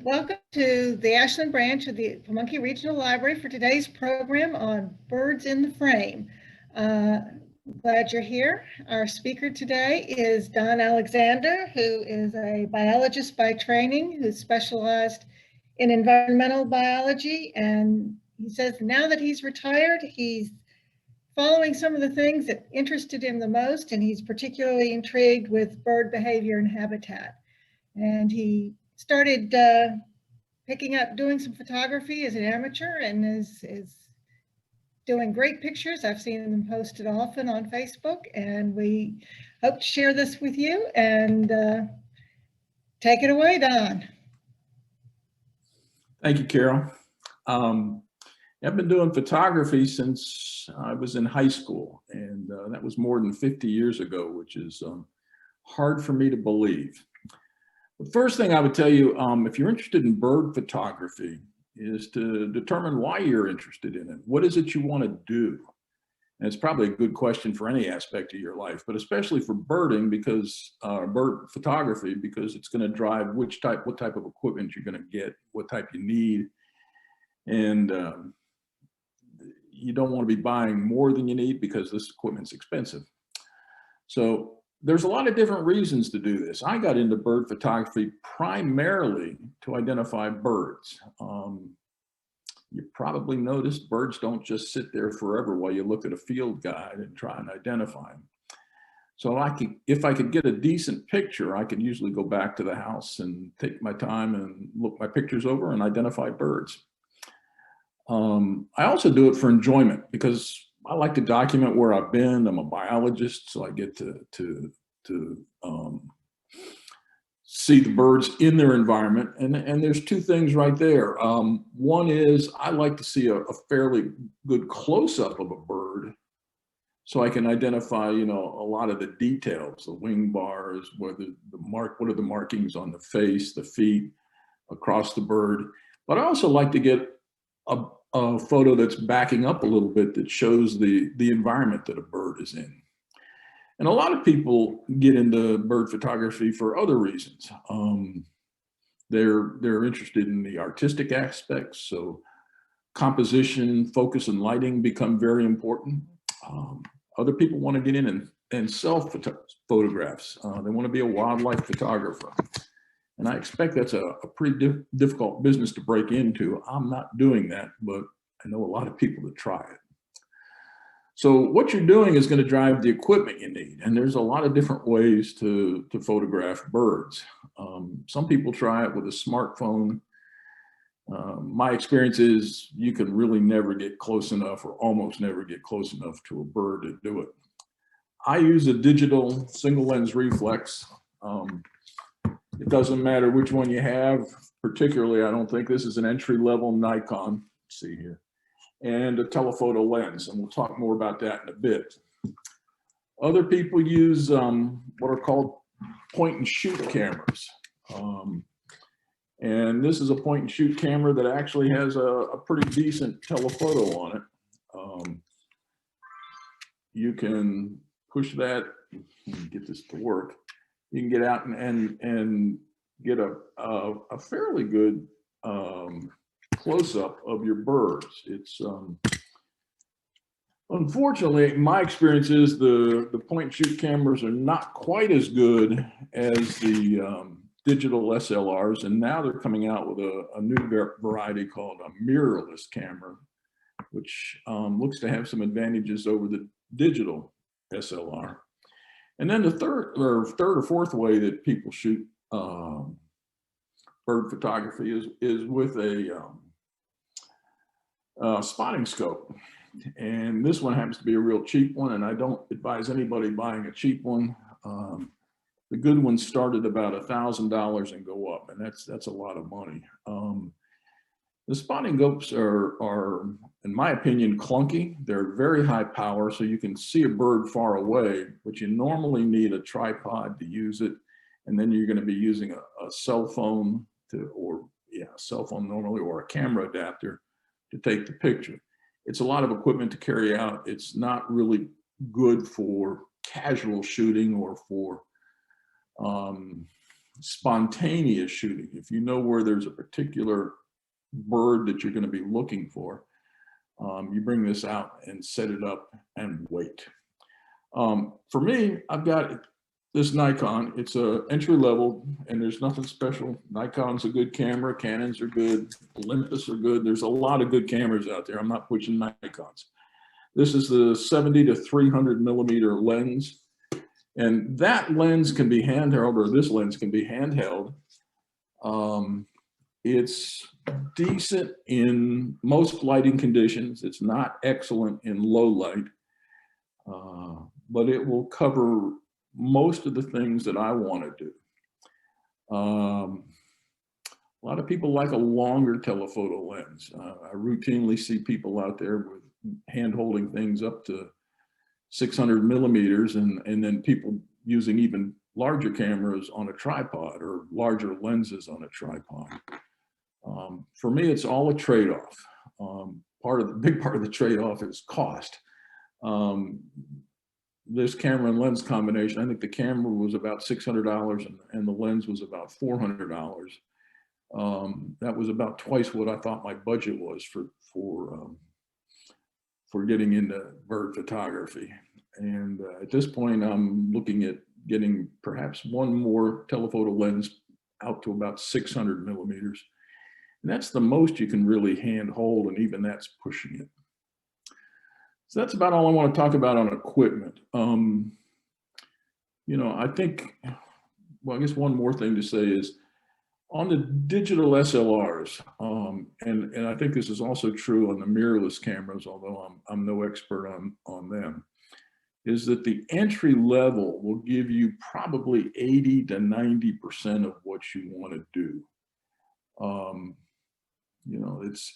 Welcome to the Ashland branch of the Pamunkey Regional Library for today's program on birds in the frame. Glad you're here. Our speaker today is Don Alexander, who is a biologist by training, who specialized in environmental biology. And he says now that he's retired, he's following some of the things that interested him the most, and he's particularly intrigued with bird behavior and habitat. And he started picking up doing some photography as an amateur and is doing great pictures. I've seen them posted often on Facebook, and we hope to share this with you. And take it away, Don. Thank you, Carol. I've been doing photography since I was in high school, and that was more than 50 years ago, which is hard for me to believe. The first thing I would tell you, if you're interested in bird photography, is to determine why you're interested in it. What is it you want to do? And it's probably a good question for any aspect of your life, but especially for birding, because bird photography, because it's going to drive what type of equipment you're going to get, what type you need, and you don't want to be buying more than you need because this equipment's expensive. So there's a lot of different reasons to do this. I got into bird photography primarily to identify birds. You probably noticed birds don't just sit there forever while you look at a field guide and try and identify them. So if I could get a decent picture, I could usually go back to the house and take my time and look my pictures over and identify birds. I also do it for enjoyment because I like to document where I've been. I'm a biologist, so I get to see the birds in their environment. And there's two things right there. One is I like to see a fairly good close-up of a bird so I can identify, a lot of the details, the wing bars, what are the markings on the face, the feet, across the bird. But I also like to get a photo that's backing up a little bit that shows the environment that a bird is in. And a lot of people get into bird photography for other reasons. They're interested in the artistic aspects, so composition, focus, and become very important. Other people want to get in and sell photographs. They want to be a wildlife photographer. And I expect that's a pretty difficult business to break into. I'm not doing that, but I know a lot of people that try it. So what you're doing is going to drive the equipment you need. And there's a lot of different ways to photograph birds. Some people try it with a smartphone. My experience is you can really never get close enough or almost never get close enough to a bird to do it. I use a digital single lens reflex. It doesn't matter which one you have, particularly, I don't think this is an entry-level Nikon, let's see here, and a telephoto lens, and we'll talk more about that in a bit. Other people use what are called point-and-shoot cameras. And this is a point-and-shoot camera that actually has a pretty decent telephoto on it. You can push that, get this to work. You can get out and get a fairly good close-up of your birds. It's unfortunately, my experience is the point-and-shoot cameras are not quite as good as the digital SLRs, and now they're coming out with a new variety called a mirrorless camera, which looks to have some advantages over the digital SLR. And then the third or fourth way that people shoot bird photography is with a spotting scope. And this one happens to be a real cheap one, and I don't advise anybody buying a cheap one. The good ones start at about $1,000 and go up, and that's a lot of money. The spotting scopes are, in my opinion, clunky. They're very high power, so you can see a bird far away, but you normally need a tripod to use it. And then you're going to be using a cell phone a cell phone normally, or a camera adapter to take the picture. It's a lot of equipment to carry out. It's not really good for casual shooting or for spontaneous shooting. If you know where there's a particular bird that you're going to be looking for, you bring this out and set it up and wait. For me, I've got this Nikon. It's a entry level and there's nothing special. Nikon's a good camera, Canons are good, Olympus are good. There's a lot of good cameras out there. I'm not pushing Nikons. This is the 70 to 300 millimeter lens. And that lens can be handheld, or this lens can be handheld. It's decent in most lighting conditions. It's not excellent in low light, but it will cover most of the things that I want to do. A lot of people like a longer telephoto lens. I routinely see people out there with hand-holding things up to 600 millimeters, and then people using even larger cameras on a tripod or larger lenses on a tripod. For me, it's all a trade-off. Big part of the trade-off is cost. This camera and lens combination, I think the camera was about $600 and the lens was about $400. That was about twice what I thought my budget was for getting into bird photography. And at this point, I'm looking at getting perhaps one more telephoto lens out to about 600 millimeters. And that's the most you can really hand hold, and even that's pushing it. So that's about all I want to talk about on equipment. You know, I think, well, I guess one more thing to say is on the digital SLRs, and I think this is also true on the mirrorless cameras, although I'm no expert on them, is that the entry level will give you probably 80 to 90% of what you want to do. You know, it's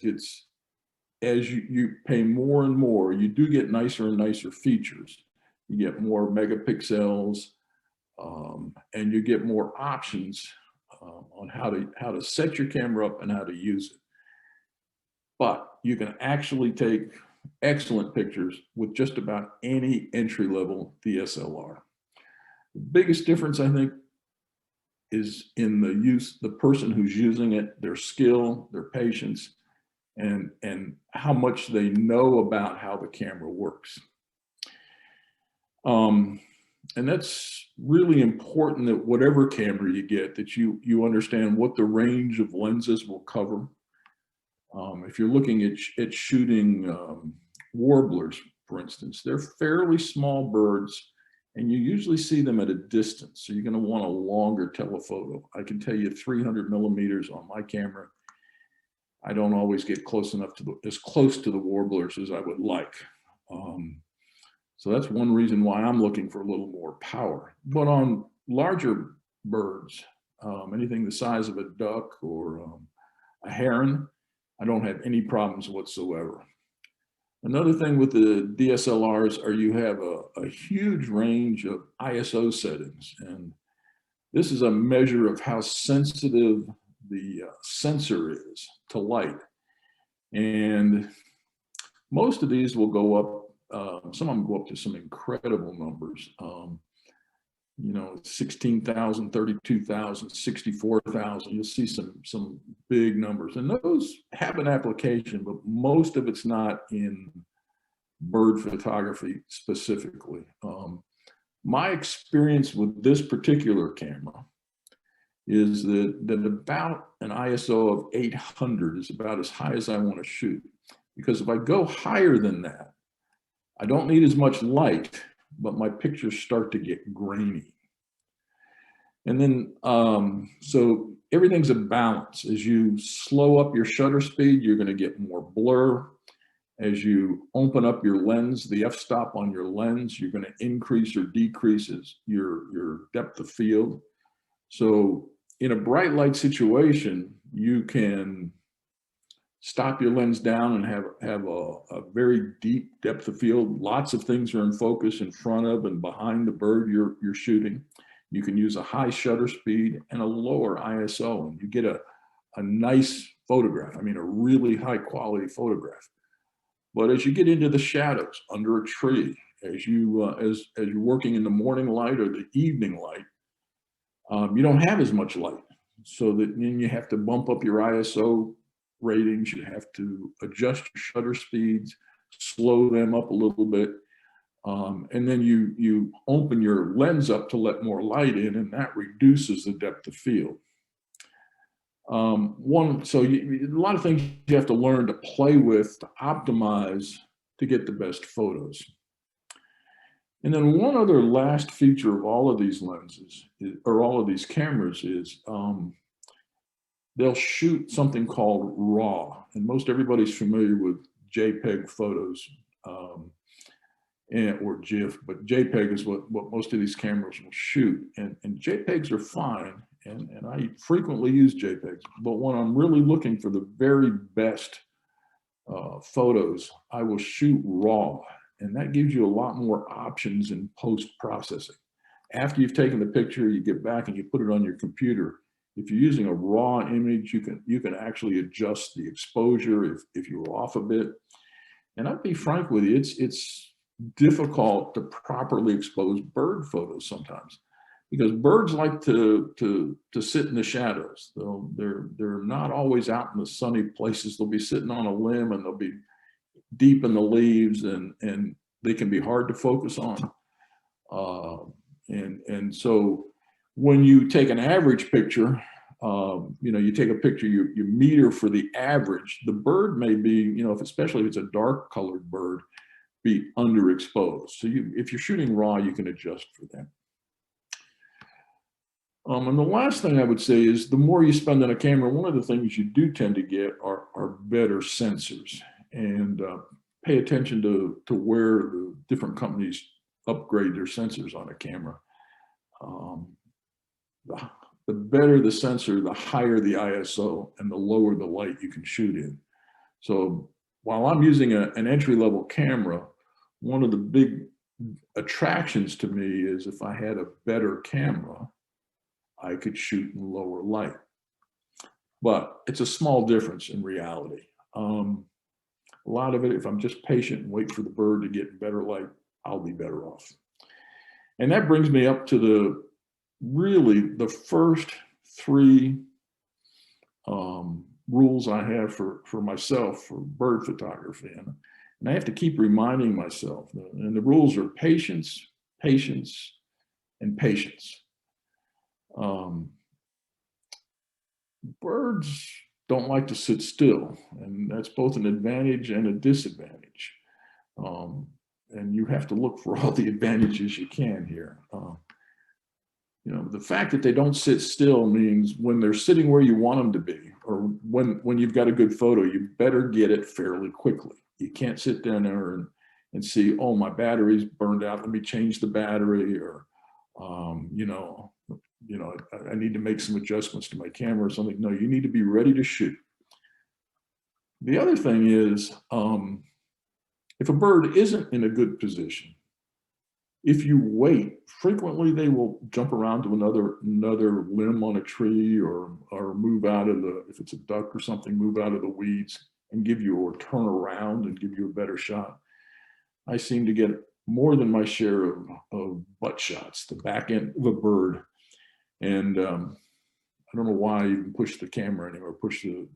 as you pay more and more, you do get nicer and nicer features. You get more megapixels, and you get more options on how to set your camera up and how to use it. But you can actually take excellent pictures with just about any entry-level DSLR. The biggest difference, I think, is in the person who's using it, their skill, their patience, and how much they know about how the camera works. And that's really important, that whatever camera you get, that you understand what the range of lenses will cover. If you're looking at shooting warblers, for instance, they're fairly small birds, and you usually see them at a distance. So you're going to want a longer telephoto. I can tell you 300 millimeters on my camera. I don't always get close enough to as close to the warblers as I would like. So that's one reason why I'm looking for a little more power. But on larger birds, anything the size of a duck or a heron, I don't have any problems whatsoever. Another thing with the DSLRs are you have a huge range of ISO settings. And this is a measure of how sensitive the sensor is to light. And most of these will go up, some of them go up to some incredible numbers. You know, 16,000, 32,000, 64,000. You'll see some big numbers, and those have an application, but most of it's not in bird photography specifically. My experience with this particular camera is that about an ISO of 800 is about as high as I want to shoot. Because if I go higher than that, I don't need as much light, but my pictures start to get grainy. And then, so everything's a balance. As you slow up your shutter speed, you're going to get more blur. As you open up your lens, the f-stop on your lens, you're going to increase or decrease your depth of field. So in a bright light situation, you can stop your lens down and have a very deep depth of field. Lots of things are in focus in front of and behind the bird you're shooting. You can use a high shutter speed and a lower ISO, and you get a nice photograph. I mean, a really high quality photograph. But as you get into the shadows under a tree, as you're working in the morning light or the evening light, you don't have as much light. So that then you have to bump up your ISO ratings, you have to adjust your shutter speeds, slow them up a little bit. And then you open your lens up to let more light in, and that reduces the depth of field. A lot of things you have to learn to play with, to optimize, to get the best photos. And then one other last feature of all of these lenses, or all of these cameras, is they'll shoot something called RAW. And most everybody's familiar with JPEG photos, or GIF, but JPEG is what most of these cameras will shoot. And JPEGs are fine, and I frequently use JPEGs, but when I'm really looking for the very best photos, I will shoot RAW. And that gives you a lot more options in post-processing. After you've taken the picture, you get back and you put it on your computer. If you're using a raw image, you can actually adjust the exposure if you're off a bit. And I'll be frank with you, it's difficult to properly expose bird photos sometimes, because birds like to sit in the shadows. They're not always out in the sunny places. They'll be sitting on a limb, and they'll be deep in the leaves, and they can be hard to focus on. And so when you take an average picture, you take a picture, you meter for the average, the bird may be, especially if it's a dark colored bird, be underexposed. So if you're shooting RAW, you can adjust for that. And the last thing I would say is, the more you spend on a camera, one of the things you do tend to get are better sensors. And pay attention to where the different companies upgrade their sensors on a camera. The better the sensor, the higher the ISO, and the lower the light you can shoot in. So while I'm using an entry-level camera, one of the big attractions to me is if I had a better camera, I could shoot in lower light. But it's a small difference in reality. A lot of it, if I'm just patient and wait for the bird to get better light, I'll be better off. And that brings me up to really the first three rules I have for myself for bird photography. And I have to keep reminding myself, and the rules are patience, patience, and patience. Birds don't like to sit still, and that's both an advantage and a disadvantage. And you have to look for all the advantages you can here. The fact that they don't sit still means when they're sitting where you want them to be, or when you've got a good photo, you better get it fairly quickly. You can't sit down there and see, oh, my battery's burned out, let me change the battery, or I need to make some adjustments to my camera or something. No, you need to be ready to shoot. The other thing is, if a bird isn't in a good position, if you wait, frequently they will jump around to another limb on a tree, or move out of if it's a duck or something, move out of the weeds and or turn around and give you a better shot. I seem to get more than my share of butt shots, the back end of a bird. And I don't know why I even push the camera anymore, push the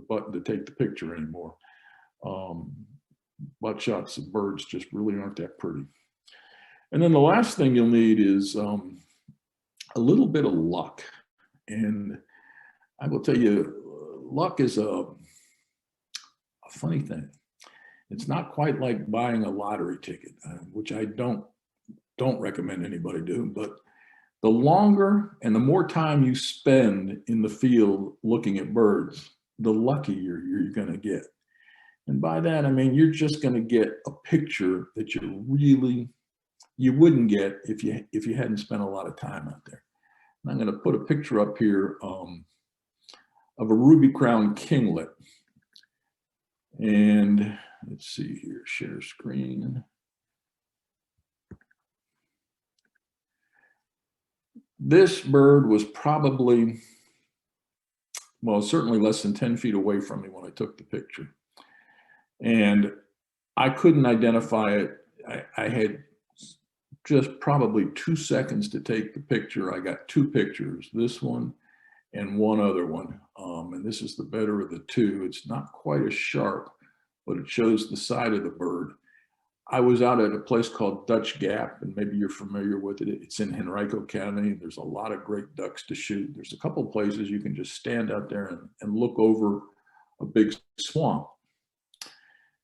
button to take the picture anymore. Butt shots of birds just really aren't that pretty. And then the last thing you'll need is a little bit of luck. And I will tell you, luck is a funny thing. It's not quite like buying a lottery ticket, which I don't recommend anybody do, but the longer and the more time you spend in the field looking at birds, the luckier you're going to get. And by that, I mean, you're just going to get a picture that you wouldn't get if you hadn't spent a lot of time out there. And I'm going to put a picture up here of a ruby-crowned kinglet. And let's see here, share screen. This bird was probably, well, certainly less than 10 feet away from me when I took the picture. And I couldn't identify it. I had just probably 2 seconds to take the picture. I got 2 pictures, this one and one other one. And this is the better of the 2. It's not quite as sharp, but it shows the side of the bird. I was out at a place called Dutch Gap, and maybe you're familiar with it. It's in Henrico County. There's a lot of great ducks to shoot. There's a couple of places you can just stand out there and look over a big swamp.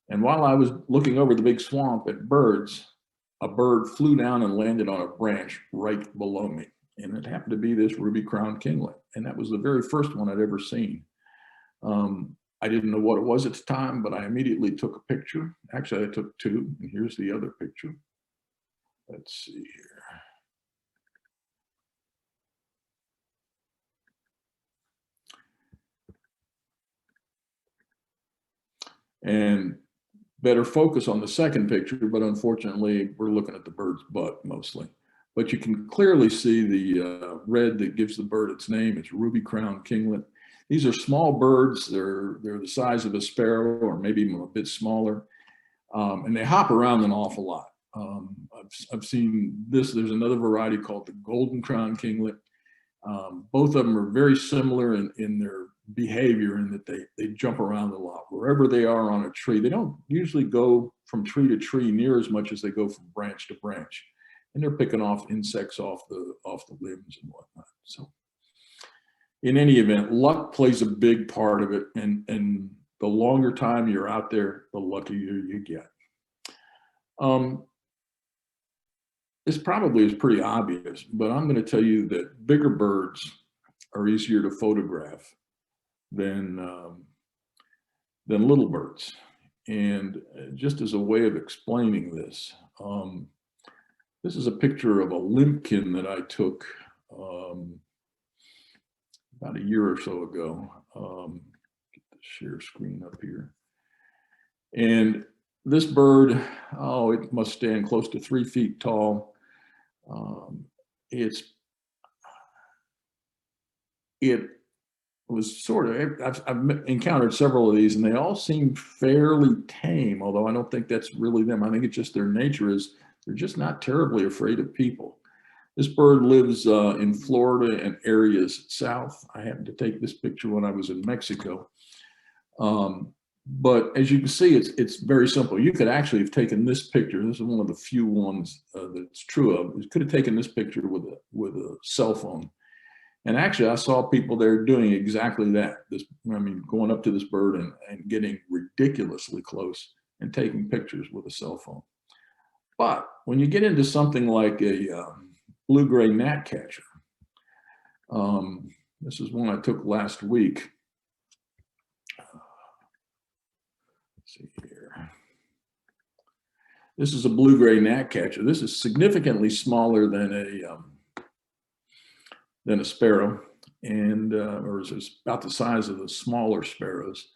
And while I was looking over the big swamp at birds, a bird flew down and landed on a branch right below me. And it happened to be this ruby-crowned kinglet. And that was the very first one I'd ever seen. I didn't know what it was at the time, but I immediately took a picture. Actually, I took 2, and here's the other picture. Let's see here. And better focus on the second picture, but unfortunately, we're looking at the bird's butt mostly. But you can clearly see the red that gives the bird its name. It's ruby-crowned kinglet. These are small birds. They're the size of a sparrow or maybe even a bit smaller. And they hop around an awful lot. I've seen this. There's another variety called the golden-crowned kinglet. Both of them are very similar in their behavior in that they jump around a lot. Wherever they are on a tree, they don't usually go from tree to tree near as much as they go from branch to branch. And they're picking off insects off the limbs and whatnot. So in any event, luck plays a big part of it. And the longer time you're out there, the luckier you get. This probably is pretty obvious, but I'm going to tell you that bigger birds are easier to photograph than little birds. And just as a way of explaining this, this is a picture of a limpkin that I took about a year or so ago. Get the share screen up here. And this bird, it must stand close to 3 feet tall. It was sort of, I've encountered several of these, and they all seem fairly tame, although I don't think that's really them. I think it's just their nature is they're just not terribly afraid of people. This bird lives in Florida and areas south. I happened to take this picture when I was in Mexico. But as you can see, it's very simple. You could actually have taken this picture. This is one of the few ones that's true of. You could have taken this picture with a cell phone. And actually, I saw people there doing exactly that. Going up to this bird and getting ridiculously close and taking pictures with a cell phone. But when you get into something like a blue-gray gnatcatcher, this is one I took last week. Let's see here. This is a blue-gray gnatcatcher. This is significantly smaller than a sparrow, and or it's about the size of the smaller sparrows.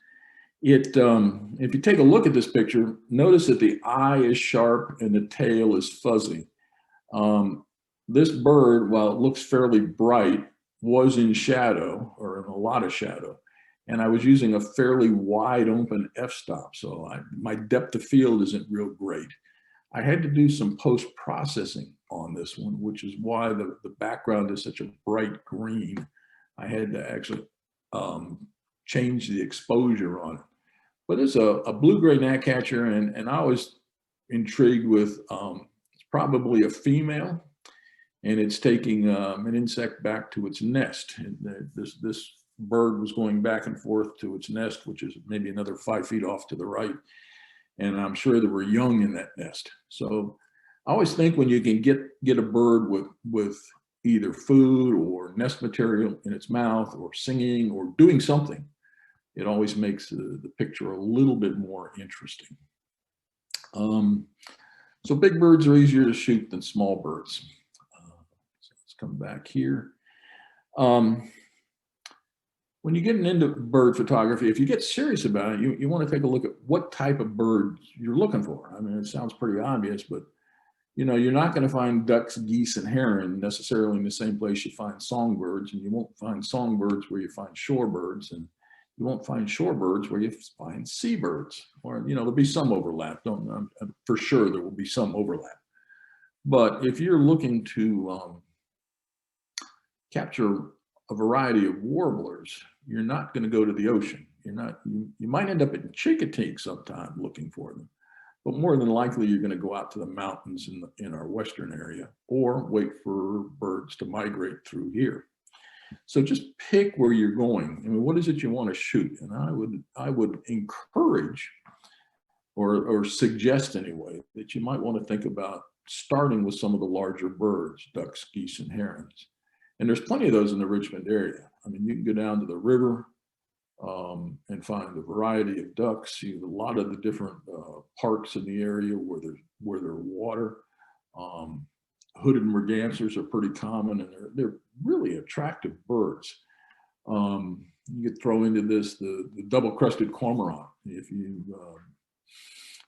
If you take a look at this picture, notice that the eye is sharp and the tail is fuzzy. This bird, while it looks fairly bright, was in shadow or in a lot of shadow. And I was using a fairly wide open f-stop, so my depth of field isn't real great. I had to do some post-processing on this one, which is why the background is such a bright green. I had to actually change the exposure on it. But it's a blue-gray gnatcatcher, and I was intrigued with, it's probably a female, and it's taking an insect back to its nest. And this bird was going back and forth to its nest, which is maybe another 5 feet off to the right. And I'm sure there were young in that nest. So I always think when you can get a bird with either food or nest material in its mouth or singing or doing something, it always makes the picture a little bit more interesting. So big birds are easier to shoot than small birds. So let's come back here. When you're getting into bird photography, if you get serious about it, you want to take a look at what type of bird you're looking for. I mean, it sounds pretty obvious, but you're not going to find ducks, geese, and heron necessarily in the same place you find songbirds, and you won't find songbirds where you find shorebirds, and you won't find shorebirds where you find seabirds. Or there'll be some overlap. For sure there will be some overlap. But if you're looking to capture a variety of warblers, you're not going to go to the ocean. You might end up in Chincoteague sometime looking for them, but more than likely you're going to go out to the mountains in our western area or wait for birds to migrate through here. So just pick where you're going. I mean, what is it you want to shoot? And I would encourage or suggest anyway that you might want to think about starting with some of the larger birds, ducks, geese, and herons. And there's plenty of those in the Richmond area. I mean, you can go down to the river and find a variety of ducks. You have a lot of the different parks in the area where there's water. Hooded mergansers are pretty common, and they're really attractive birds. You could throw into this the double-crested cormorant. If you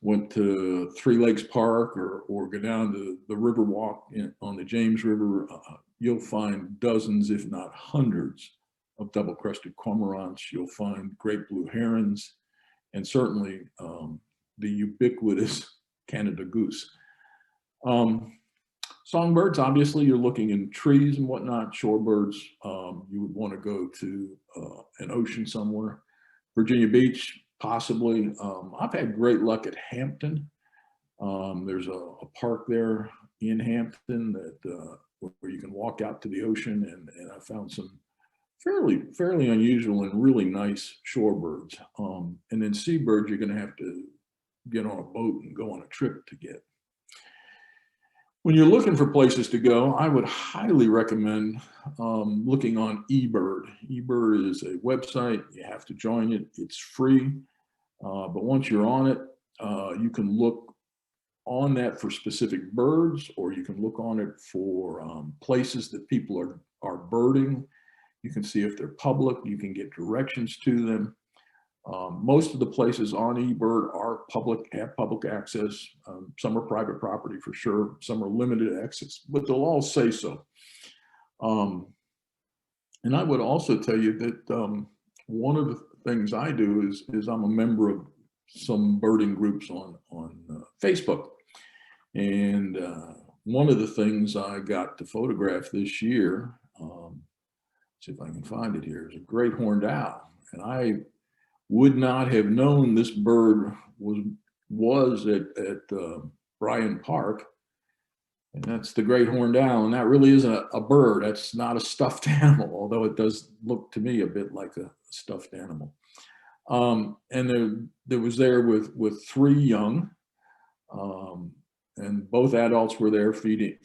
went to Three Lakes Park or go down to the Riverwalk on the James River, you'll find dozens, if not hundreds, of double-crested cormorants. You'll find great blue herons, and certainly the ubiquitous Canada goose. Songbirds, obviously, you're looking in trees and whatnot. Shorebirds, you would want to go to an ocean somewhere. Virginia Beach, possibly. I've had great luck at Hampton. There's a park there in Hampton that where you can walk out to the ocean, and I found some fairly unusual and really nice shorebirds. And then seabirds, you're going to have to get on a boat and go on a trip to get. When you're looking for places to go, I would highly recommend looking on eBird. eBird is a website. You have to join it. It's free. But once you're on it, you can look on that for specific birds, or you can look on it for places that people are birding. You can see if they're public. You can get directions to them. Most of the places on eBird are have public access. Some are private property for sure. Some are limited access, but they'll all say so. And I would also tell you that one of the things I do is I'm a member of some birding groups on Facebook. And one of the things I got to photograph this year, see if I can find it here, is a great horned owl. And I would not have known this bird was at Bryan Park, and that's the great horned owl. And that really isn't a bird. That's not a stuffed animal, although it does look to me a bit like a stuffed animal. And there was there with 3 young, and both adults were there feeding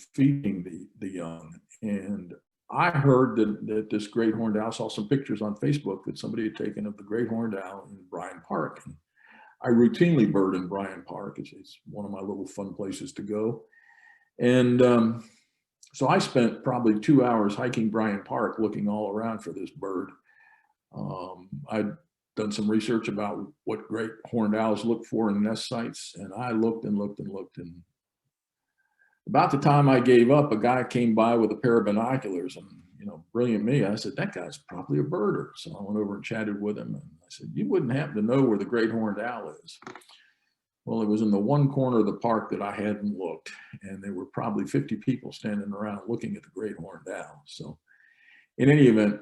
the young. And I heard that this great horned owl, saw some pictures on Facebook that somebody had taken of the great horned owl in Bryan Park. And I routinely bird in Bryan Park. It's one of my little fun places to go. And so I spent probably 2 hours hiking Bryan Park looking all around for this bird. I'd done some research about what great horned owls look for in nest sites, and I looked and looked and looked, and about the time I gave up, a guy came by with a pair of binoculars, and brilliant me, I said, that guy's probably a birder. So I went over and chatted with him, and I said, you wouldn't happen to know where the great horned owl is? Well, it was in the one corner of the park that I hadn't looked, and there were probably 50 people standing around looking at the great horned owl. So in any event,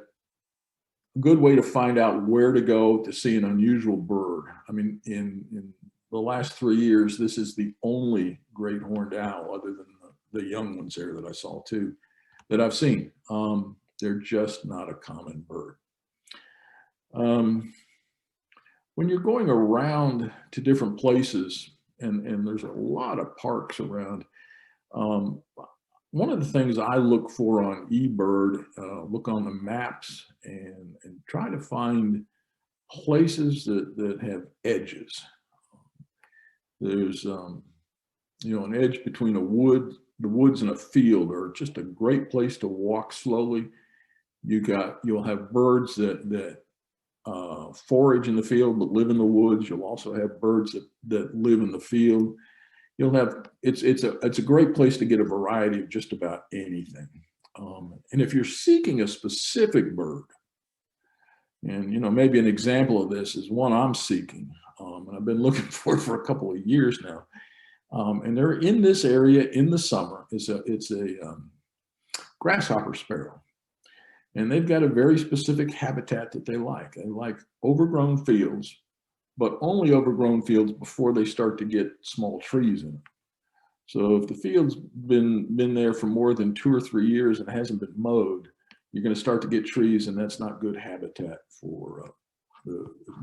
a good way to find out where to go to see an unusual bird. I mean, in the last 3 years, this is the only great horned owl, other than the young ones there that I saw too, that I've seen. They're just not a common bird. When you're going around to different places, and there's a lot of parks around, one of the things I look for on eBird, look on the maps and try to find places that have edges. There's an edge between the woods and a field are just a great place to walk slowly. You'll have birds that forage in the field but live in the woods. You'll also have birds that live in the field. You'll have it's a great place to get a variety of just about anything. And if you're seeking a specific bird, and maybe an example of this is one I'm seeking, and I've been looking for a couple of years now. And they're in this area in the summer. It's a grasshopper sparrow. And they've got a very specific habitat that they like. They like overgrown fields, but only overgrown fields before they start to get small trees in them. So if the field's been there for more than 2 or 3 years and hasn't been mowed, you're going to start to get trees, and that's not good habitat for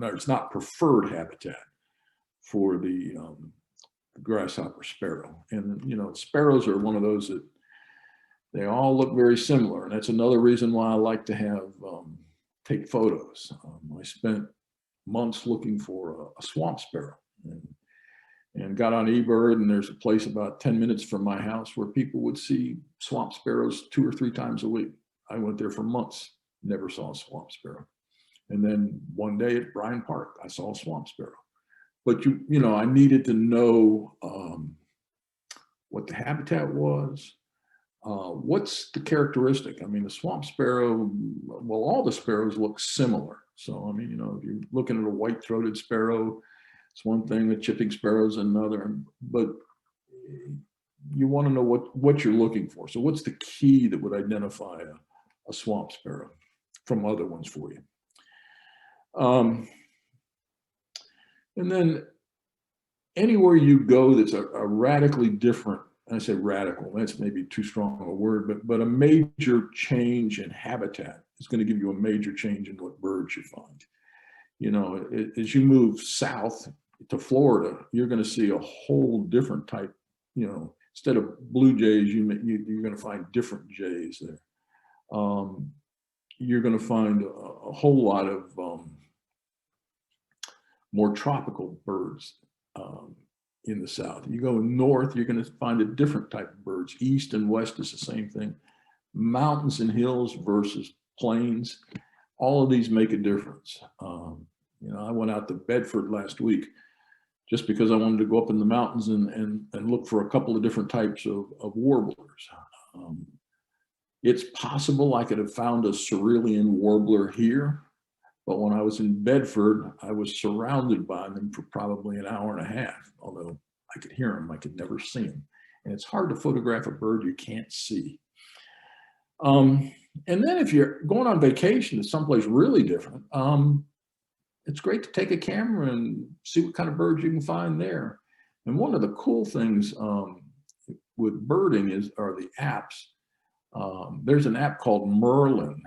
it's not preferred habitat for the grasshopper sparrow. And sparrows are one of those that they all look very similar, and that's another reason why I like to have take photos. I spent months looking for a swamp sparrow, and got on eBird, and there's a place about 10 minutes from my house where people would see swamp sparrows 2 or 3 times a week. I went there for months, never saw a swamp sparrow. And then one day at Bryan Park, I saw a swamp sparrow. But I needed to know what the habitat was. What's the characteristic? I mean, the swamp sparrow, well, all the sparrows look similar. So, I mean, if you're looking at a white-throated sparrow, it's one thing, the chipping sparrow's another, but you want to know what you're looking for. So what's the key that would identify a swamp sparrow from other ones for you? And then anywhere you go that's a radically different, and I say radical, that's maybe too strong a word, but a major change in habitat is going to give you a major change in what birds you find. As you move south to Florida, you're going to see a whole different type, instead of blue jays, you're going to find different jays there. You're going to find a whole lot of more tropical birds in the south. You go north, you're going to find a different type of birds. East and west is the same thing. Mountains and hills versus plains, all of these make a difference. I went out to Bedford last week just because I wanted to go up in the mountains and look for a couple of different types of warblers. It's possible I could have found a cerulean warbler here, but when I was in Bedford, I was surrounded by them for probably an hour and a half, although I could hear them, I could never see them. And it's hard to photograph a bird you can't see. And then if you're going on vacation to someplace really different, it's great to take a camera and see what kind of birds you can find there. And one of the cool things with birding are the apps. There's an app called Merlin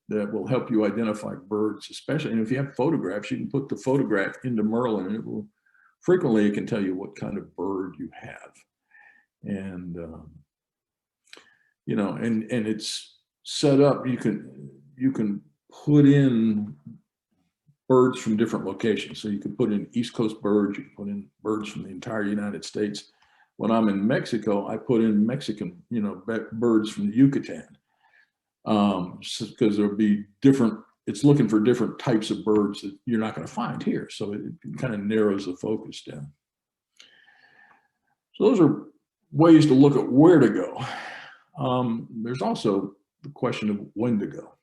that will help you identify birds, especially, and if you have photographs, you can put the photograph into Merlin, and it can tell you what kind of bird you have. And, and it's set up, you can put in birds from different locations. So you can put in East Coast birds, you can put in birds from the entire United States. When I'm in Mexico, I put in Mexican, birds from the Yucatan. Because there'll be different, it's looking for different types of birds that you're not going to find here. So it kind of narrows the focus down. So those are ways to look at where to go. There's also the question of when to go.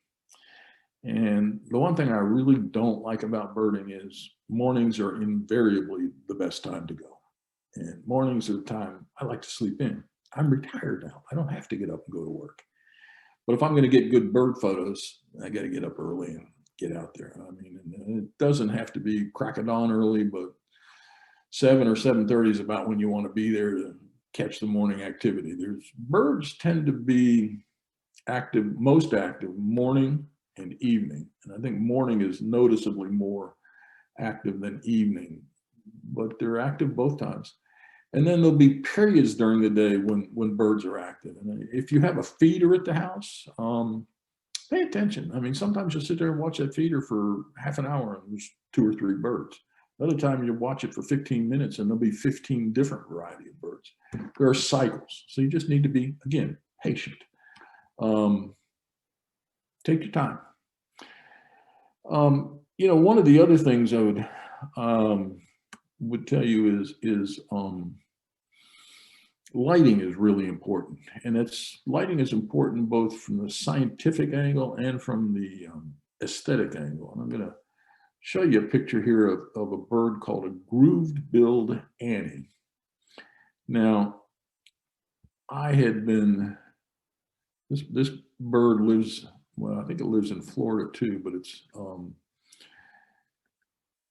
And the one thing I really don't like about birding is mornings are invariably the best time to go. And mornings are the time I like to sleep in. I'm retired now. I don't have to get up and go to work. But if I'm going to get good bird photos, I got to get up early and get out there. I mean, and it doesn't have to be crack of dawn early, but 7 or 7:30 is about when you want to be there to catch the morning activity. Birds tend to be active, most active morning and evening. And I think morning is noticeably more active than evening, but they're active both times. And then there'll be periods during the day when birds are active. And if you have a feeder at the house, pay attention. I mean, sometimes you'll sit there and watch that feeder for half an hour and there's 2 or 3 birds. Another time you watch it for 15 minutes and there'll be 15 different variety of birds. There are cycles. So you just need to be, again, patient. Take your time. One of the other things I would tell you is lighting is really important, and lighting is important both from the scientific angle and from the aesthetic angle. And I'm going to show you a picture here of a bird called a grooved-billed Annie. Now, I had been, this bird lives, well, I think it lives in Florida too, but it's,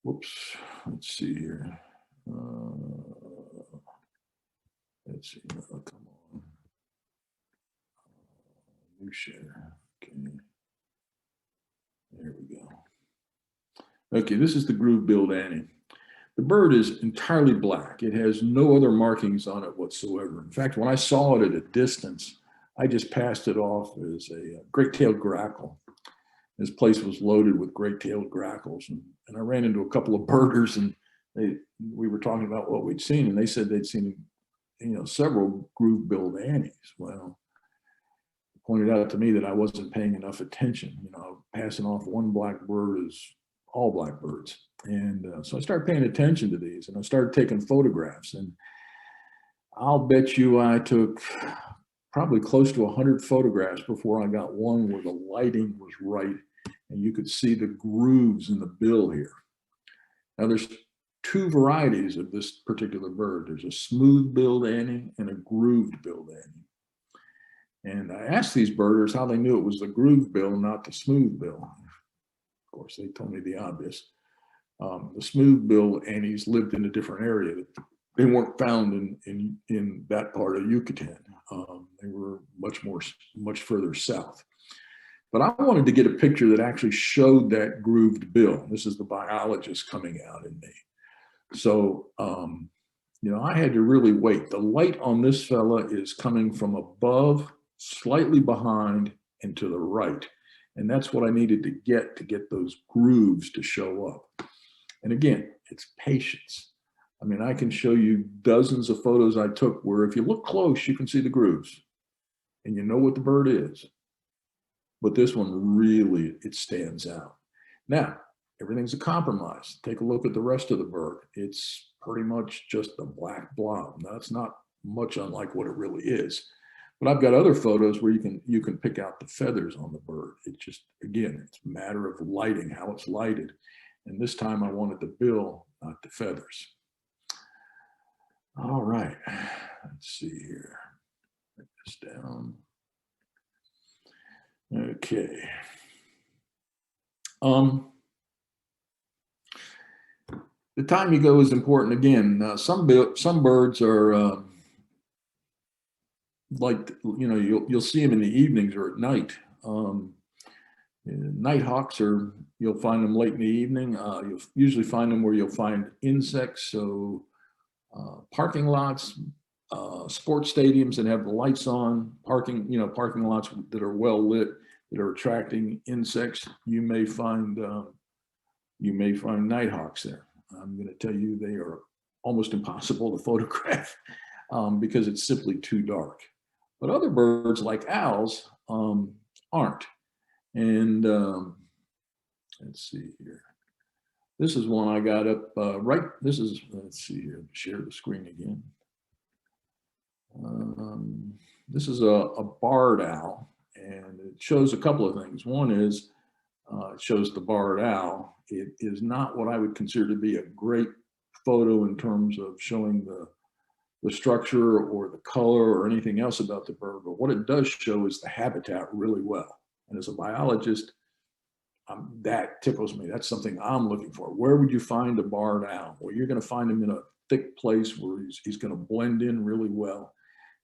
whoops, let's see here. Let's see, come on. New share, okay. There we go. Okay, this is the groove-billed Annie. The bird is entirely black. It has no other markings on it whatsoever. In fact, when I saw it at a distance, I just passed it off as a great-tailed grackle. This place was loaded with great-tailed grackles, and I ran into a couple of birders, and we were talking about what we'd seen, and they said they'd seen, several groove-billed Annies. Well, it pointed out to me that I wasn't paying enough attention. Passing off one black bird as all black birds. And so I started paying attention to these, and I started taking photographs, and I'll bet you I took probably close to 100 photographs before I got one where the lighting was right and you could see the grooves in the bill here. Now there's two varieties of this particular bird. There's a smooth-billed Annie and a grooved-billed Annie. And I asked these birders how they knew it was the groove bill, not the smooth bill. Of course, they told me the obvious. The smooth-bill Annies lived in a different area. They weren't found in that part of Yucatan. They were much further south. But I wanted to get a picture that actually showed that grooved bill. This is the biologist coming out in me. So, I had to really wait. The light on this fella is coming from above, slightly behind, and to the right. And that's what I needed to get those grooves to show up. And again, it's patience. I mean, I can show you dozens of photos I took where if you look close, you can see the grooves and you know what the bird is. But this one really, it stands out. Now, everything's a compromise. Take a look at the rest of the bird. It's pretty much just a black blob. Now, it's not much unlike what it really is. But I've got other photos where you can pick out the feathers on the bird. It just, again, it's a matter of lighting, how it's lighted. And this time I wanted the bill, not the feathers. All right, let's see here. Write this down. Okay. The time you go is important. Again, some birds are like, you'll see them in the evenings or at night. Nighthawks you'll find them late in the evening. You'll usually find them where you'll find insects. So parking lots, sports stadiums that have the lights on, parking lots that are well lit, that are attracting insects. You may find nighthawks there. I'm going to tell you they are almost impossible to photograph because it's simply too dark. But other birds like owls aren't. And let's see here. This is one I got up right. Let's see here, share the screen again. This is a barred owl, and it shows a couple of things. One is it shows the barred owl. It is not what I would consider to be a great photo in terms of showing the structure or the color or anything else about the bird, but what it does show is the habitat really well. And as a biologist, that tickles me. That's something I'm looking for. Where would you find a barred owl? Well, you're going to find him in a thick place where he's going to blend in really well.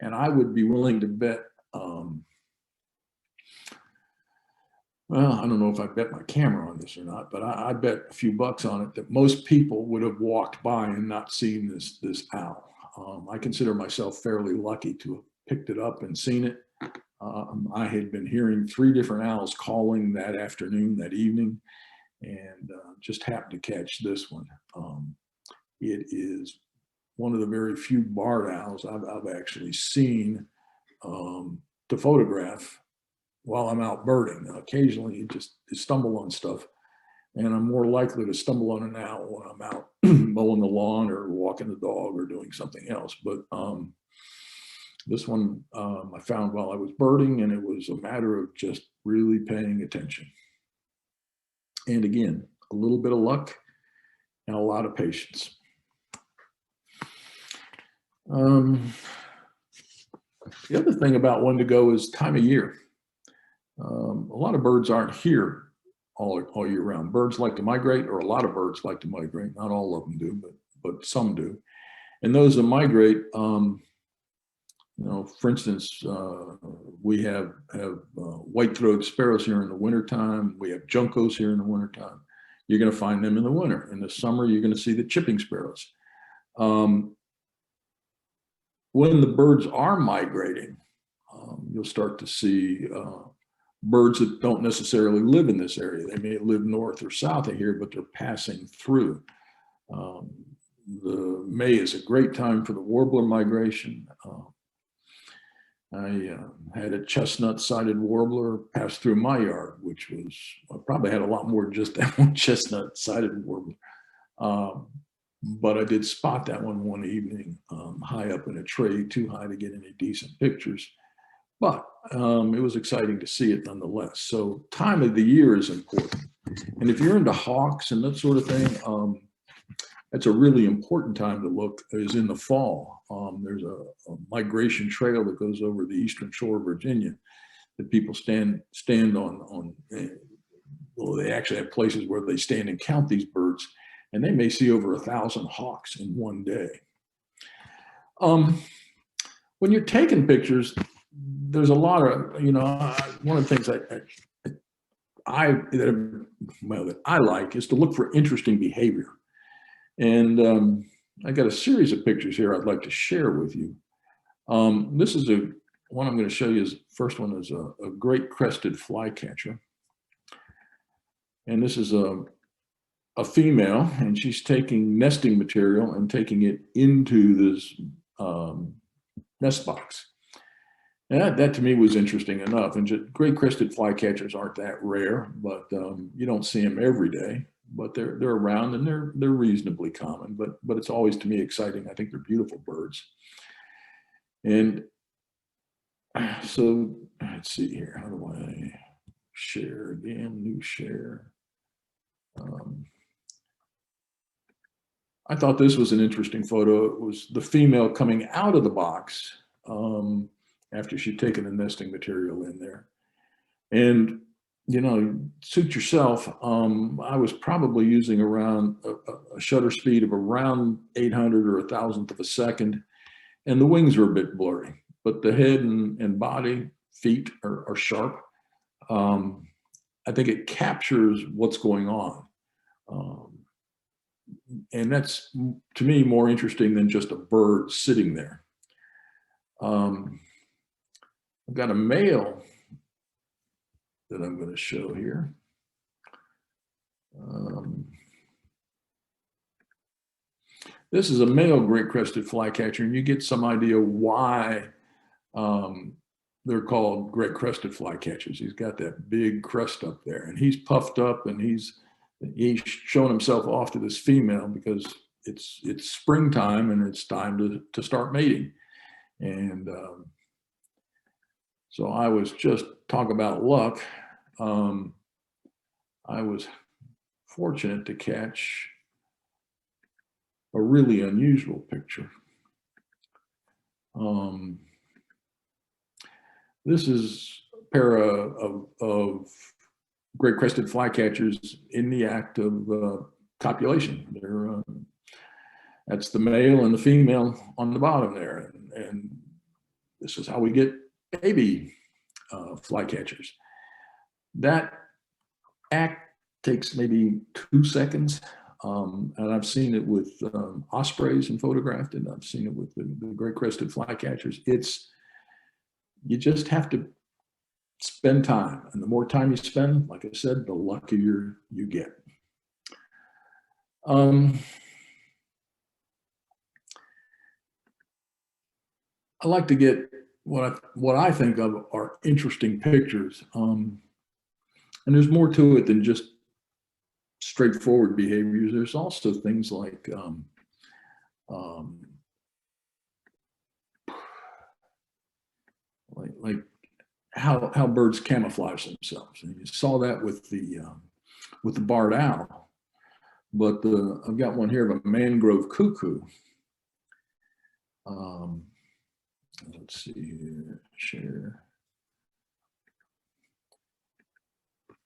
And I would be willing to bet, well, I don't know if I bet my camera on this or not, but I bet a few bucks on it that most people would have walked by and not seen this owl. I consider myself fairly lucky to have picked it up and seen it. I had been hearing 3 different owls calling that afternoon, that evening, and just happened to catch this one. It is one of the very few barred owls I've actually seen to photograph while I'm out birding. Now, occasionally you stumble on stuff, and I'm more likely to stumble on an owl when I'm out mowing the lawn or walking the dog or doing something else. But this one I found while I was birding, and it was a matter of just really paying attention. And again, a little bit of luck and a lot of patience. Um, the other thing about when to go is time of year. A lot of birds aren't here all year round. Birds like to migrate, or a lot of birds like to migrate. Not all of them do, but some do. And those that migrate, for instance, we have white-throated sparrows here in the wintertime. We have juncos here in the wintertime. You're going to find them in the winter. In the summer, you're going to see the chipping sparrows. When the birds are migrating, you'll start to see birds that don't necessarily live in this area. They may live north or south of here, but they're passing through. The May is a great time for the warbler migration. I had a chestnut-sided warbler pass through my yard, which was, I probably had a lot more than just that one chestnut-sided warbler. But I did spot that one evening high up in a tree, too high to get any decent pictures. But it was exciting to see it nonetheless. So time of the year is important. And if you're into hawks and that sort of thing, that's a really important time to look, is in the fall. There's a migration trail that goes over the eastern shore of Virginia that people stand on. Well, they actually have places where they stand and count these birds, and they may see over 1,000 hawks in one day. When you're taking pictures, there's a lot of, one of the things that I like is to look for interesting behavior. And I got a series of pictures here I'd like to share with you. This is one I'm going to show you. First one is a great crested flycatcher. And this is a female, and she's taking nesting material and taking it into this nest box. And that to me was interesting enough. And great crested flycatchers aren't that rare, but you don't see them every day. But they're around, and they're reasonably common. But it's always, to me, exciting. I think they're beautiful birds. And so let's see here. How do I share again? New share. I thought this was an interesting photo. It was the female coming out of the box after she'd taken the nesting material in there. And suit yourself. I was probably using around a shutter speed of around 800 or 1,000th of a second, and the wings are a bit blurry, but the head and body, feet are sharp. I think it captures what's going on. And that's, to me, more interesting than just a bird sitting there. I've got a male that I'm going to show here. This is a male great crested flycatcher, and you get some idea why they're called great crested flycatchers. He's got that big crest up there, and he's puffed up, and he's showing himself off to this female because it's springtime and it's time to start mating. And so I was just talking about luck. I was fortunate to catch a really unusual picture. This is a pair of great crested flycatchers in the act of copulation. That's the male and the female on the bottom there. And this is how we get baby flycatchers. That act takes maybe 2 seconds. And I've seen it with ospreys and photographed it. I've seen it with the great crested flycatchers. You just have to spend time. And the more time you spend, like I said, the luckier you get. I like to get what I think of are interesting pictures. And there's more to it than just straightforward behaviors. There's also things like how birds camouflage themselves. And you saw that with the barred owl. But I've got one here of a mangrove cuckoo. Um, let's see here, share.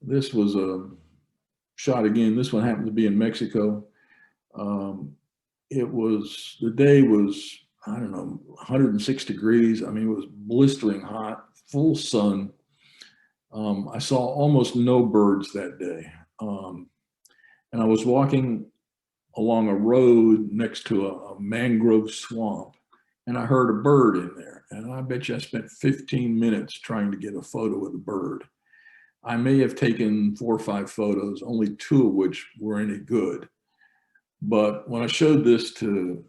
This was a shot again. This one happened to be in Mexico. The day was, I don't know, 106 degrees. I mean, it was blistering hot, full sun. I saw almost no birds that day. And I was walking along a road next to a mangrove swamp, and I heard a bird in there. And I bet you I spent 15 minutes trying to get a photo of the bird. I may have taken 4 or 5 photos, only 2 of which were any good. But when I showed this to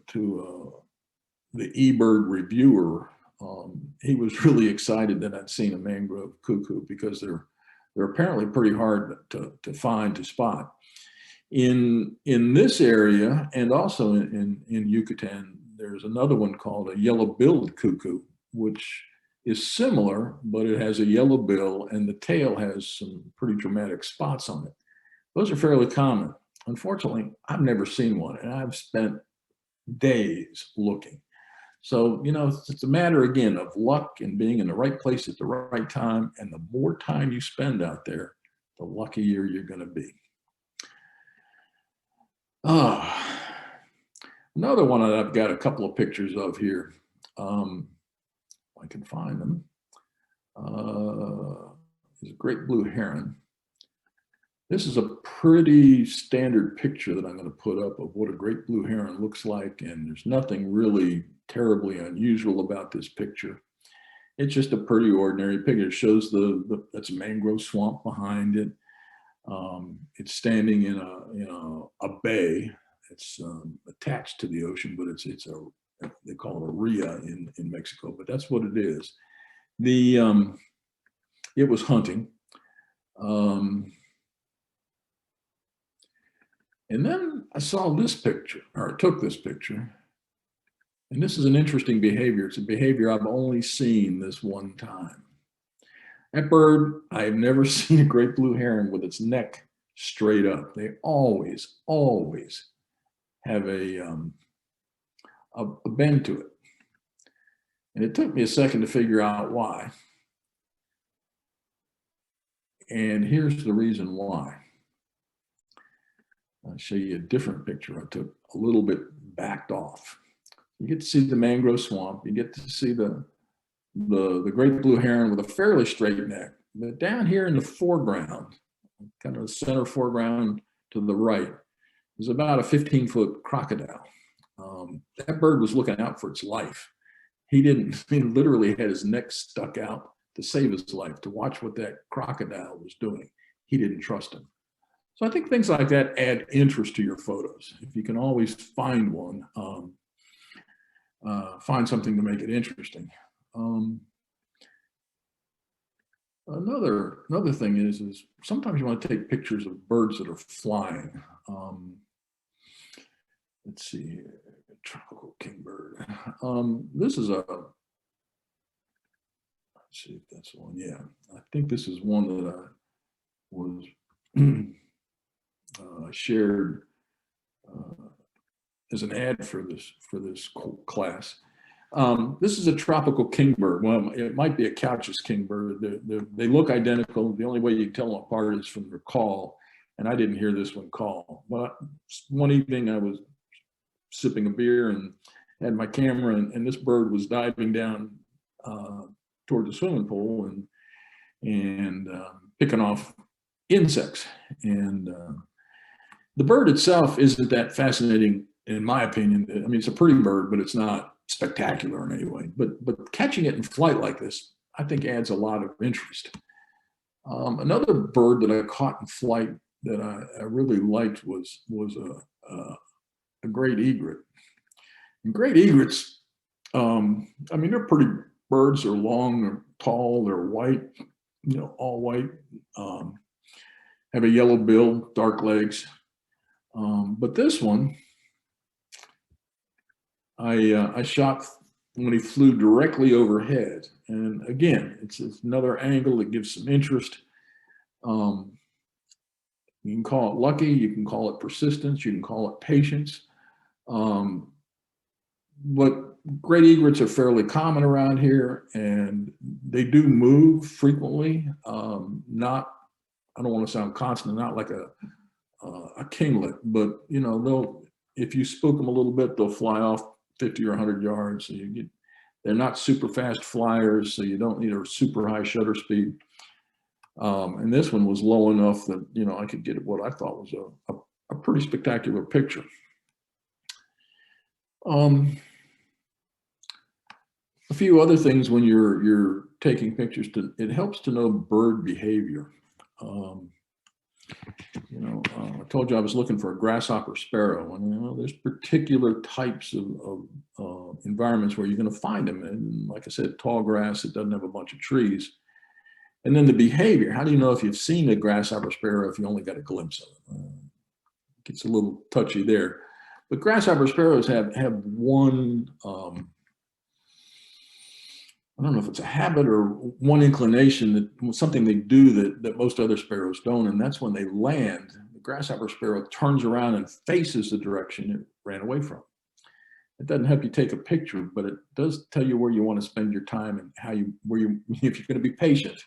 the eBird reviewer, he was really excited that I'd seen a mangrove cuckoo, because they're apparently pretty hard to find, to spot. In this area, and also in Yucatan, there's another one called a yellow-billed cuckoo, which is similar, but it has a yellow bill and the tail has some pretty dramatic spots on it. Those are fairly common. Unfortunately, I've never seen one, and I've spent days looking. So, you know, it's a matter, again, of luck and being in the right place at the right time. And the more time you spend out there, the luckier you're going to be. Another one that I've got a couple of pictures of here. I can find them. Is a great blue heron. This is a pretty standard picture that I'm going to put up of what a great blue heron looks like, and there's nothing really terribly unusual about this picture. It's just a pretty ordinary picture. It shows that's a mangrove swamp behind it. It's standing in a bay. It's attached to the ocean, but they call it a ria in Mexico, but that's what it is. It was hunting. And then I saw this picture, or I took this picture. And this is an interesting behavior. It's a behavior I've only seen this one time. That bird, I have never seen a great blue heron with its neck straight up. They always have a bend to it. And it took me a second to figure out why. And here's the reason why. I'll show you a different picture I took a little bit backed off. You get to see the mangrove swamp. You get to see the great blue heron with a fairly straight neck. But down here in the foreground, kind of the center foreground to the right, is about a 15-foot crocodile. That bird was looking out for its life. He literally had his neck stuck out to save his life, to watch what that crocodile was doing. He didn't trust him. So I think things like that add interest to your photos. If you can always find one, find something to make it interesting. Another thing is sometimes you want to take pictures of birds that are flying. Let's see here, tropical kingbird. This is let's see if that's the one. Yeah, I think this is one that I was shared as an ad for this class. This is a tropical kingbird. Well, it might be a Couch's kingbird. They look identical. The only way you can tell them apart is from their call, and I didn't hear this one call. But one evening I was sipping a beer and had my camera, and this bird was diving down toward the swimming pool and picking off insects. And the bird itself isn't that fascinating, in my opinion. I mean, it's a pretty bird, but it's not spectacular in any way. But catching it in flight like this, I think, adds a lot of interest. Another bird that I caught in flight that I really liked was a great egret. And great egrets, I mean, they're pretty birds. They're long, they're tall, they're white, all white. Have a yellow bill, dark legs. But this one, I shot when he flew directly overhead. And again, it's another angle that gives some interest. You can call it lucky, you can call it persistence, you can call it patience. But great egrets are fairly common around here, and they do move frequently. Not, I don't want to sound constant, not like a kinglet, but you know, if you spook them a little bit, they'll fly off 50 or 100 yards. So they're not super fast flyers, so you don't need a super high shutter speed. And this one was low enough that, you know, I could get what I thought was a pretty spectacular picture. A few other things when you're taking pictures, it helps to know bird behavior. You know, I told you I was looking for a grasshopper sparrow, and you know, there's particular types of environments where you're going to find them. And like I said, tall grass, it doesn't have a bunch of trees. And then the behavior. How do you know if you've seen a grasshopper sparrow if you only got a glimpse of it? Gets a little touchy there. But grasshopper sparrows have one, I don't know if it's a habit or one inclination, that something they do that most other sparrows don't, and that's when they land, the grasshopper sparrow turns around and faces the direction it ran away from. It doesn't help you take a picture, but it does tell you where you want to spend your time and if you're going to be patient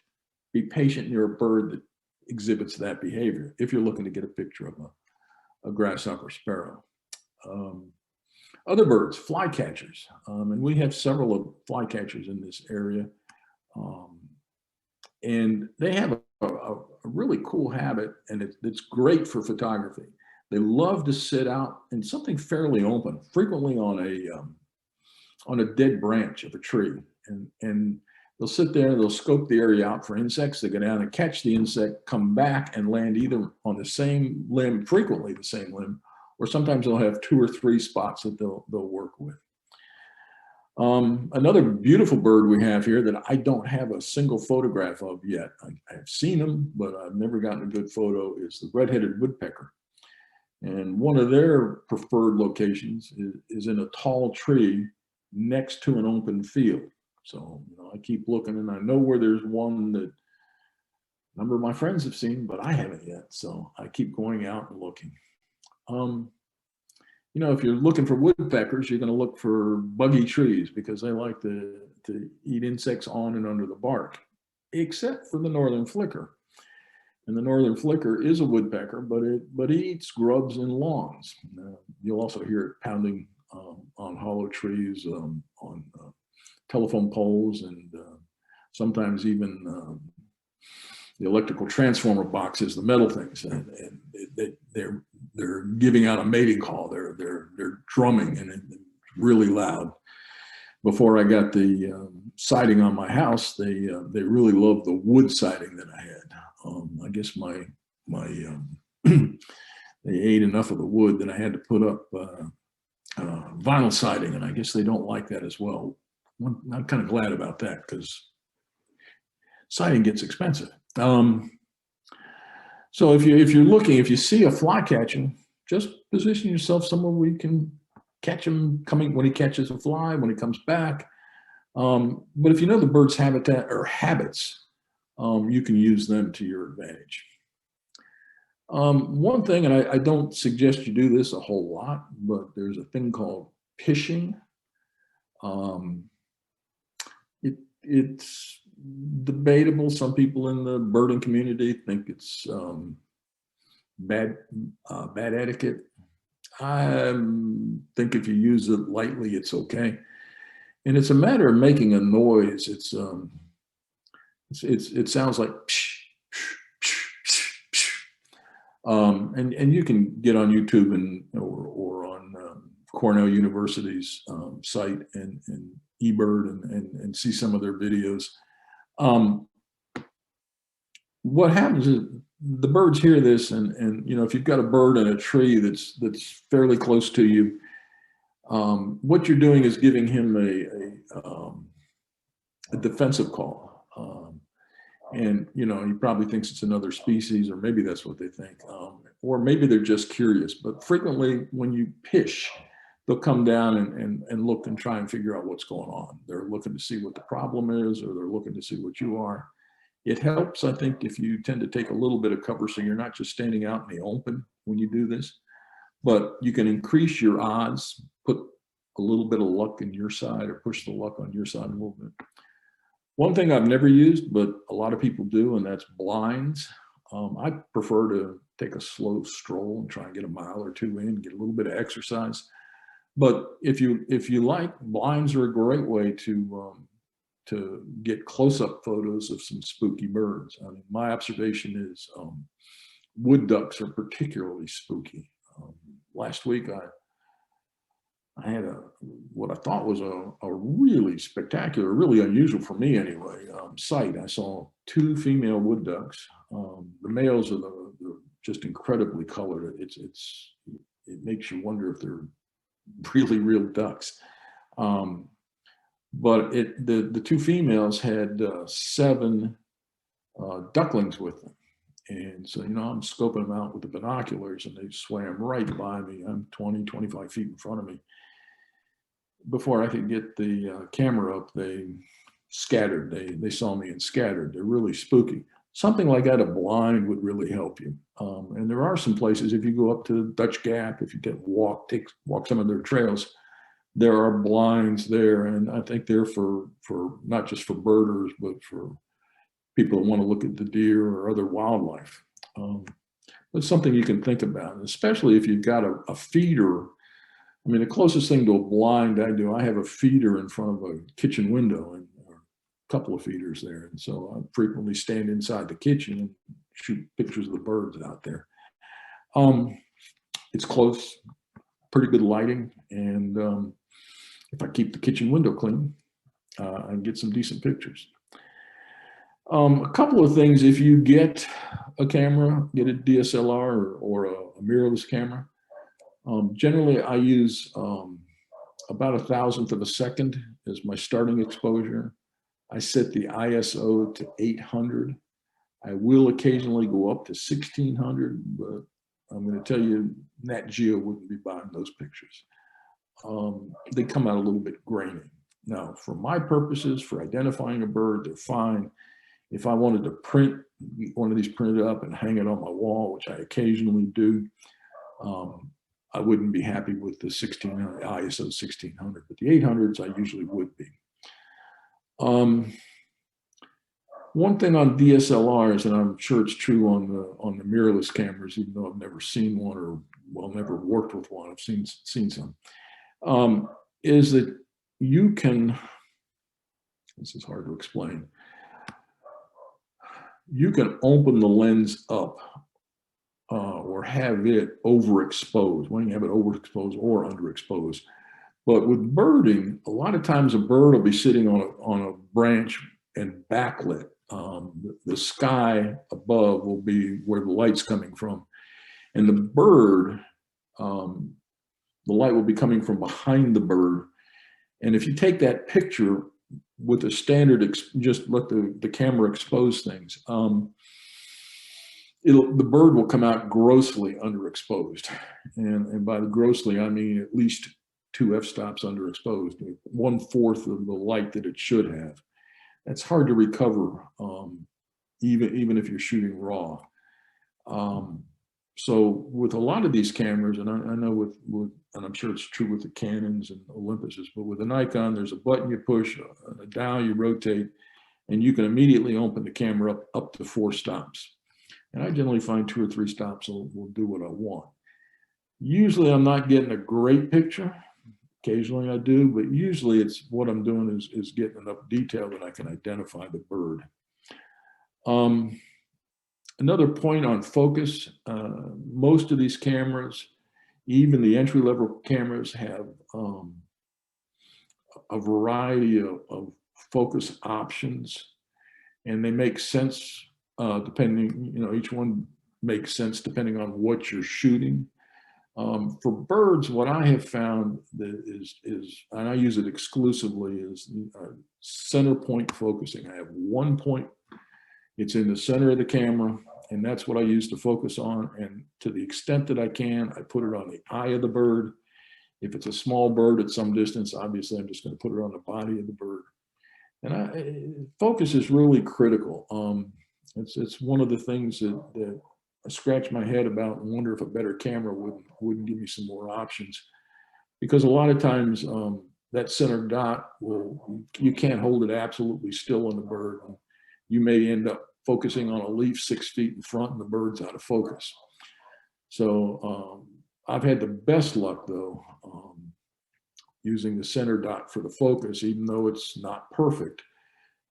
near a bird that exhibits that behavior, if you're looking to get a picture of a grasshopper sparrow. Other birds, flycatchers, and we have several of flycatchers in this area, and they have a really cool habit, and it's great for photography. They love to sit out in something fairly open, frequently on a dead branch of a tree, and they'll sit there and they'll scope the area out for insects. They go down and catch the insect, come back and land either on the same limb, frequently the same limb, or sometimes they'll have 2 or 3 spots that they'll work with. Another beautiful bird we have here that I don't have a single photograph of yet. I've seen them, but I've never gotten a good photo, is the red-headed woodpecker. And one of their preferred locations is in a tall tree next to an open field. So, you know, I keep looking, and I know where there's one that a number of my friends have seen, but I haven't yet. So I keep going out and looking. You know, if you're looking for woodpeckers, you're going to look for buggy trees because they like to eat insects on and under the bark, except for the northern flicker. And the northern flicker is a woodpecker, but it eats grubs in lawns. You'll also hear it pounding on hollow trees, on telephone poles, and sometimes even the electrical transformer boxes, the metal things, and they're giving out a mating call. They're drumming, and it's really loud. Before I got the siding on my house, they really loved the wood siding that I had. I guess they ate enough of the wood that I had to put up vinyl siding, and I guess they don't like that as well. I'm kind of glad about that because siding gets expensive. So if you're looking, if you see a flycatcher, just position yourself somewhere where you can catch him coming when he catches a fly, when he comes back. But if you know the bird's habitat or habits, you can use them to your advantage. One thing, and I don't suggest you do this a whole lot, but there's a thing called pishing. It's debatable. Some people in the birding community think it's bad etiquette. I think if you use it lightly, it's okay. And it's a matter of making a noise. It sounds like psh, psh, psh, psh, psh. And you can get on YouTube or on Cornell University's site and eBird and see some of their videos. What happens is the birds hear this, and you know, if you've got a bird in a tree that's fairly close to you, what you're doing is giving him a defensive call. And you know, he probably thinks it's another species, or maybe that's what they think, or maybe they're just curious. But frequently, when you pish, they'll come down and look and try and figure out what's going on. They're looking to see what the problem is, or they're looking to see what you are. It helps, I think, if you tend to take a little bit of cover so you're not just standing out in the open when you do this, but you can increase your odds, put a little bit of luck in your side or push the luck on your side a little bit. One thing I've never used, but a lot of people do, and that's blinds. I prefer to take a slow stroll and try and get a mile or two in, get a little bit of exercise. But if you like, blinds are a great way to get close-up photos of some spooky birds. I mean, my observation is wood ducks are particularly spooky. Last week, I had what I thought was a really spectacular, really unusual for me anyway, sight. I saw 2 female wood ducks. The males are they're just incredibly colored. It makes you wonder if they're really real ducks. But the 2 females had 7 ducklings with them. And so, I'm scoping them out with the binoculars, and they swam right by me. I'm 20, 25 feet in front of me. Before I could get the camera up, they scattered. They saw me and scattered. They're really spooky. Something like that, a blind would really help you. And there are some places, if you go up to Dutch Gap, if you walk some of their trails, there are blinds there. And I think they're for not just for birders, but for people that want to look at the deer or other wildlife. It's something you can think about, especially if you've got a feeder. I mean, the closest thing to a blind I do, I have a feeder in front of a kitchen window, and a couple of feeders there. And so I frequently stand inside the kitchen and shoot pictures of the birds out there. It's close, pretty good lighting. And if I keep the kitchen window clean, I can get some decent pictures. A couple of things, if you get a camera, get a DSLR or a mirrorless camera. Generally, I use about 1,000th of a second as my starting exposure. I set the ISO to 800. I will occasionally go up to 1,600, but I'm going to tell you, Nat Geo wouldn't be buying those pictures. They come out a little bit grainy. Now, for my purposes, for identifying a bird, they're fine. If I wanted to print one of these printed up and hang it on my wall, which I occasionally do, I wouldn't be happy with the 1600, ISO 1600, but the 800s I usually would be. One thing on DSLRs, and I'm sure it's true on the mirrorless cameras, even though I've never seen one or never worked with one, I've seen some, is that you can, this is hard to explain, you can open the lens up or have it overexposed. When you have it overexposed or underexposed. But with birding, a lot of times a bird will be sitting on a branch and backlit. The sky above will be where the light's coming from. And the bird, the light will be coming from behind the bird. And if you take that picture with a standard, just let the camera expose things, the bird will come out grossly underexposed. And by the grossly, I mean at least 2 f-stops underexposed, 1/4 of the light that it should have. That's hard to recover, even if you're shooting raw. So with a lot of these cameras, and I know and I'm sure it's true with the Canons and Olympuses, but with a Nikon, there's a button you push, a dial you rotate, and you can immediately open the camera up to 4 stops. And I generally find 2 or 3 stops will do what I want. Usually I'm not getting a great picture. Occasionally I do, but usually it's what I'm doing is getting enough detail that I can identify the bird. Another point on focus, most of these cameras, even the entry-level cameras, have a variety of focus options, and they make sense depending, each one makes sense depending on what you're shooting. For birds, what I have found that is, and I use it exclusively, is center point focusing. I have one point, it's in the center of the camera, and that's what I use to focus on. And to the extent that I can, I put it on the eye of the bird. If it's a small bird at some distance, obviously I'm just going to put it on the body of the bird. And focus is really critical. It's one of the things that I scratch my head about and wonder if a better camera wouldn't give me some more options. because a lot of times that center dot you can't hold it absolutely still on the bird. You may end up focusing on a leaf 6 feet in front and the bird's out of focus. So I've had the best luck though, using the center dot for the focus, even though it's not perfect.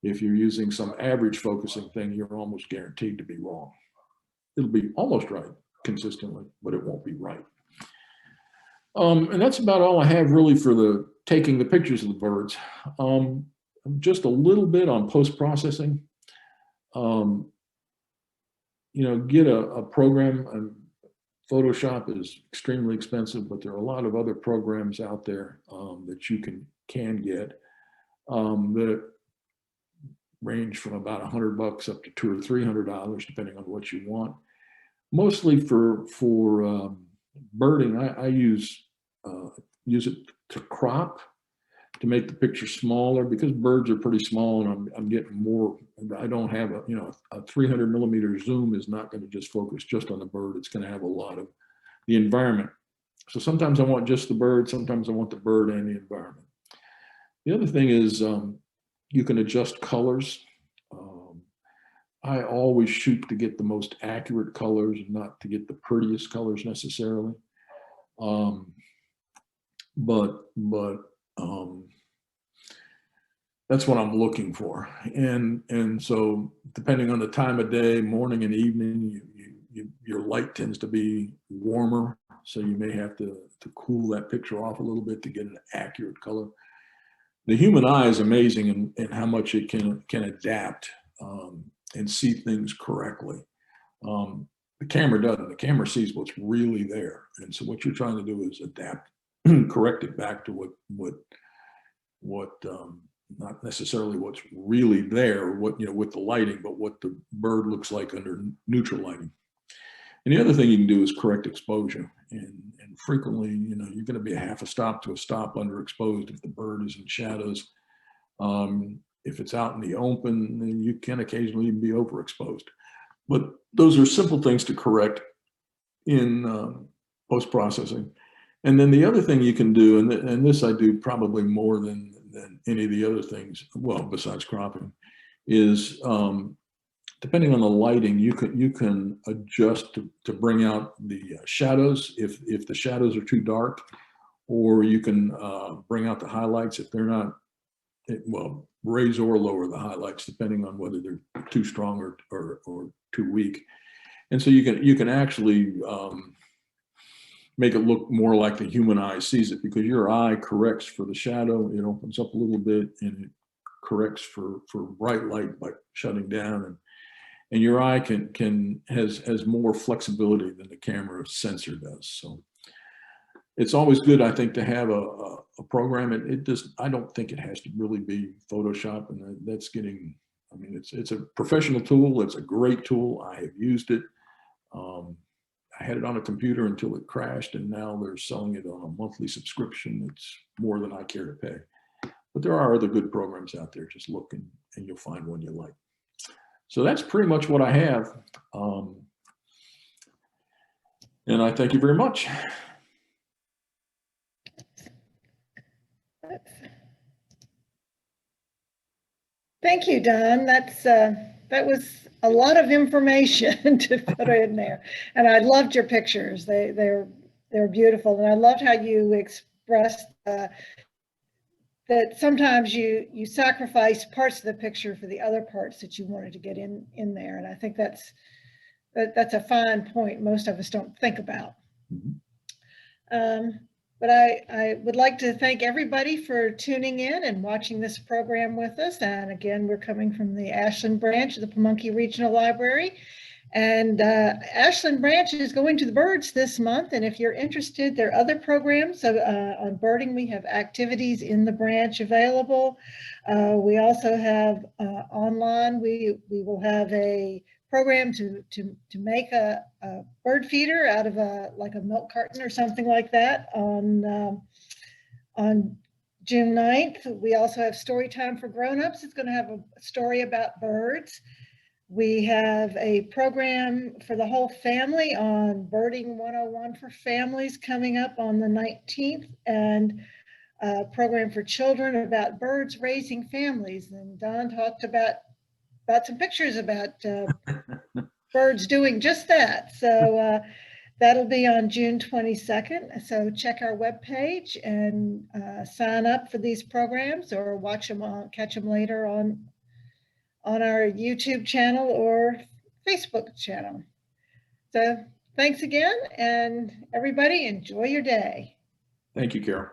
If you're using some average focusing thing, you're almost guaranteed to be wrong. It'll be almost right consistently, but it won't be right. And that's about all I have really for the taking the pictures of the birds. Just a little bit on post-processing. Get a program. Photoshop is extremely expensive, but there are a lot of other programs out there that you can get that range from about $100 up to $200 or $300, depending on what you want. Mostly for birding, I use it to crop, to make the picture smaller, because birds are pretty small, and I'm getting more. I don't have a 300 millimeter zoom is not going to just focus just on the bird. It's going to have a lot of the environment. So sometimes I want just the bird, sometimes I want the bird and the environment. The other thing is you can adjust colors. I always shoot to get the most accurate colors, not to get the prettiest colors necessarily. But that's what I'm looking for. And so depending on the time of day, morning and evening, your light tends to be warmer. So you may have to cool that picture off a little bit to get an accurate color. The human eye is amazing in how much it can adapt and see things correctly. The camera doesn't. The camera sees what's really there. And so what you're trying to do is adapt, correct it back to what not necessarily what's really there, with the lighting, but what the bird looks like under neutral lighting. And the other thing you can do is correct exposure. And frequently, you're going to be a half a stop to a stop underexposed if the bird is in shadows. If it's out in the open, then you can occasionally be overexposed. But those are simple things to correct in post-processing. And then the other thing you can do, and this I do probably more than any of the other things, well, besides cropping, is depending on the lighting, you can adjust to bring out the shadows if the shadows are too dark, or you can bring out the highlights if they're not, well, raise or lower the highlights depending on whether they're too strong or too weak. And so you can actually make it look more like the human eye sees it, because your eye corrects for the shadow. It opens up a little bit and it corrects for bright light by shutting down, and your eye has more flexibility than the camera sensor does. So it's always good, I think, to have a program. I don't think it has to really be Photoshop, and that's getting, it's a professional tool. It's a great tool. I have used it. I had it on a computer until it crashed, and now they're selling it on a monthly subscription. It's more than I care to pay. But there are other good programs out there. Just look and you'll find one you like. So that's pretty much what I have. And I thank you very much. Thank you, Don. That was a lot of information to put in there, and I loved your pictures. They're beautiful, and I loved how you expressed that sometimes you sacrifice parts of the picture for the other parts that you wanted to get in there, and I think that's a fine point most of us don't think about. Mm-hmm. But I would like to thank everybody for tuning in and watching this program with us. And again, we're coming from the Ashland branch of the Pamunkey Regional Library. And Ashland branch is going to the birds this month. And if you're interested, there are other programs on birding. We have activities in the branch available. We also have online, we will have a program to make a bird feeder out of like a milk carton or something like that on June 9th. We also have story time for grown-ups. It's going to have a story about birds. We have a program for the whole family on Birding 101 for Families coming up on the 19th, and a program for children about birds raising families. And Don talked about some pictures about birds doing just that. So that'll be on June 22nd. So check our webpage and sign up for these programs, or watch them catch them later on our YouTube channel or Facebook channel. So thanks again, and everybody enjoy your day. Thank you, Carol.